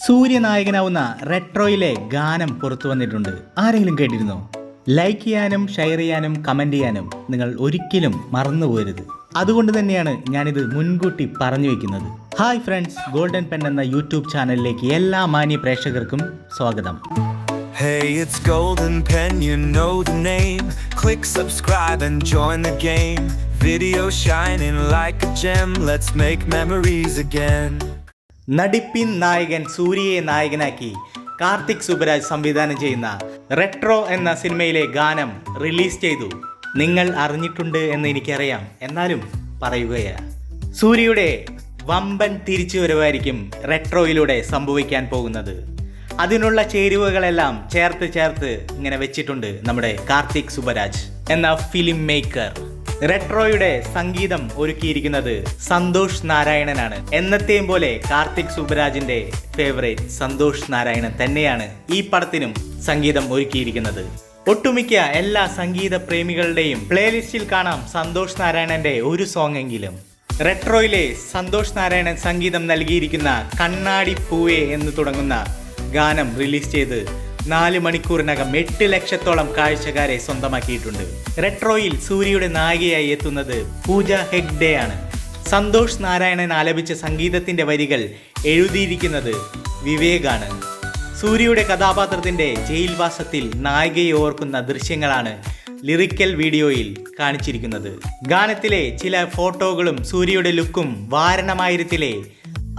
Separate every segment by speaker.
Speaker 1: സൂര്യനായകനാവുന്ന റെട്രോയിലെ ഗാനം പുറത്തു വന്നിട്ടുണ്ട്. ആരെങ്കിലും കേട്ടിരുന്നോ? ലൈക്ക് ചെയ്യാനും ഷെയർ ചെയ്യാനും കമൻറ്റ് ചെയ്യാനും നിങ്ങൾ ഒരിക്കലും മറന്നുപോകരുത്. അതുകൊണ്ട് തന്നെയാണ് ഞാനിത് മുൻകൂട്ടി പറഞ്ഞു വയ്ക്കുന്നത്. ഹായ് ഫ്രണ്ട്സ്, ഗോൾഡൻ പെൻ എന്ന യൂട്യൂബ് ചാനലിലേക്ക് എല്ലാ മാന്യ പ്രേക്ഷകർക്കും സ്വാഗതം.
Speaker 2: Hey, it's Golden Pen, you know the name. Click subscribe and join the game. Video shining like a gem, let's make memories again.
Speaker 1: നടിപ്പിൻ നായകൻ സൂര്യയെ നായകനാക്കി കാർത്തിക് സുബരാജ് സംവിധാനം ചെയ്യുന്ന റെട്രോ എന്ന സിനിമയിലെ ഗാനം റിലീസ് ചെയ്തു. നിങ്ങൾ അറിഞ്ഞിട്ടുണ്ട് എന്ന് എനിക്കറിയാം, എന്നാലും പറയുകയാണ്. സൂര്യയുടെ വമ്പൻ തിരിച്ചുവരവായിരിക്കും റെട്രോയിലൂടെ സംഭവിക്കാൻ പോകുന്നത്. അതിനുള്ള ചേരുവകളെല്ലാം ചേർത്ത് ഇങ്ങനെ വെച്ചിട്ടുണ്ട് നമ്മുടെ കാർത്തിക് സുബരാജ് എന്ന ഫിലിം മേക്കർ. റെട്രോയുടെ സംഗീതം ഒരുക്കിയിരിക്കുന്നത് സന്തോഷ് നാരായണനാണ്. എന്നത്തെയും പോലെ കാർത്തിക് സുബരാജിന്റെ ഫേവറേറ്റ് സന്തോഷ് നാരായണൻ തന്നെയാണ് ഈ പടത്തിനും സംഗീതം ഒരുക്കിയിരിക്കുന്നത്. ഒട്ടുമിക്ക എല്ലാ സംഗീത പ്രേമികളുടെയും പ്ലേലിസ്റ്റിൽ കാണാം സന്തോഷ് നാരായണന്റെ ഒരു സോങ് എങ്കിലും. റെട്രോയിലെ സന്തോഷ് നാരായണൻ സംഗീതം നൽകിയിരിക്കുന്ന കണ്ണാടി പൂവേ എന്ന് തുടങ്ങുന്ന ഗാനം റിലീസ് ചെയ്ത് 4 മണിക്കൂറിനകം 8 ലക്ഷത്തോളം കാഴ്ചക്കാരെ സ്വന്തമാക്കിയിട്ടുണ്ട്. റെട്രോയിൽ സൂര്യയുടെ നായികയായി എത്തുന്നത് പൂജ ഹെഗ്ഡെ ആണ്. സന്തോഷ് നാരായണൻ ആലപിച്ച സംഗീതത്തിന്റെ വരികൾ എഴുതിയിരിക്കുന്നത് വിവേകാണ്. സൂര്യയുടെ കഥാപാത്രത്തിന്റെ ജയിൽവാസത്തിൽ നായികയെ ഓർക്കുന്ന ദൃശ്യങ്ങളാണ് ലിറിക്കൽ വീഡിയോയിൽ കാണിച്ചിരിക്കുന്നത്. ഗാനത്തിലെ ചില ഫോട്ടോകളും സൂര്യയുടെ ലുക്കും വാരണമായിരത്തിലെ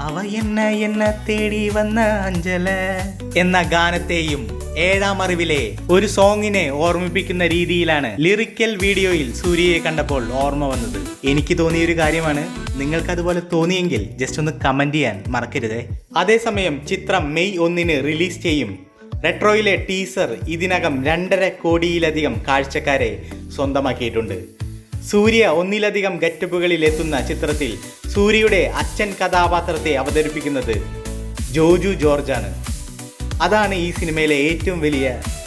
Speaker 1: അവ എന്ന തേടി വന്ന അഞ്ചല എന്ന ഗാനത്തെയും ഏഴാം അറിവിലെ ഒരു സോങ്ങിനെ ഓർമ്മിപ്പിക്കുന്ന രീതിയിലാണ് ലിറിക്കൽ വീഡിയോയിൽ സൂര്യയെ കണ്ടപ്പോൾ ഓർമ്മ വന്നത്. എനിക്ക് തോന്നിയൊരു കാര്യമാണ്. നിങ്ങൾക്ക് അതുപോലെ തോന്നിയെങ്കിൽ ജസ്റ്റ് ഒന്ന് കമന്റ് ചെയ്യാൻ മറക്കരുതേ. അതേസമയം ചിത്രം മെയ് 1 റിലീസ് ചെയ്യും. റെട്രോയിലെ ടീസർ ഇതിനകം 2.5 കോടിയിലധികം കാഴ്ചക്കാരെ സ്വന്തമാക്കിയിട്ടുണ്ട്. സൂര്യ ഒന്നിലധികം ഗെറ്റപ്പുകളിൽ എത്തുന്ന ചിത്രത്തിൽ സൂര്യയുടെ അച്ഛൻ കഥാപാത്രത്തെ അവതരിപ്പിക്കുന്നത് ജോജു ജോർജാണ്. അതാണ് ഈ സിനിമയിലെ ഏറ്റവും വലിയ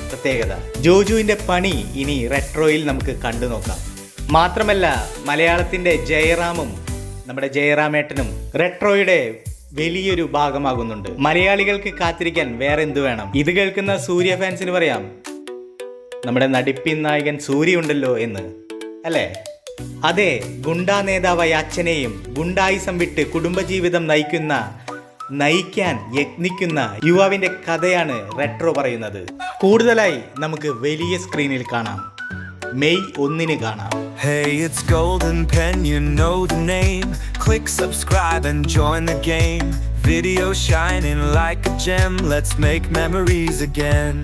Speaker 1: പ്രത്യേകത. ജോജുവിൻ്റെ പണി ഇനി റെട്രോയിൽ നമുക്ക് കണ്ടു നോക്കാം. മാത്രമല്ല, മലയാളത്തിൻ്റെ ജയറാമും നമ്മുടെ ജയറാമേട്ടനും റെട്രോയുടെ വലിയൊരു ഭാഗമാകുന്നുണ്ട്. മലയാളികൾക്ക് കാത്തിരിക്കാൻ വേറെ എന്തു വേണം? ഇത് കേൾക്കുന്ന സൂര്യ ഫാൻസിന് പറയാം, നമ്മുടെ നടിപ്പിൻ നായകൻ സൂര്യ ഉണ്ടല്ലോ എന്ന്, അല്ലേ? അതെ, ഗുണ്ടാ നേതാവായ അച്ഛനെയും ഗുണ്ടായിസം വിട്ട് കുടുംബജീവിതം നയിക്കാൻ യത്നിക്കുന്ന യുവാവിന്റെ കഥയാണ് റെട്രോ പറയുന്നത്. കൂടുതലായി നമുക്ക് വലിയ സ്ക്രീനിൽ കാണാം. മെയ് 1 കാണാം.
Speaker 2: Hey, it's Golden Pen, you know the name. Click subscribe and join the game. Video shining like a gem, let's make memories again.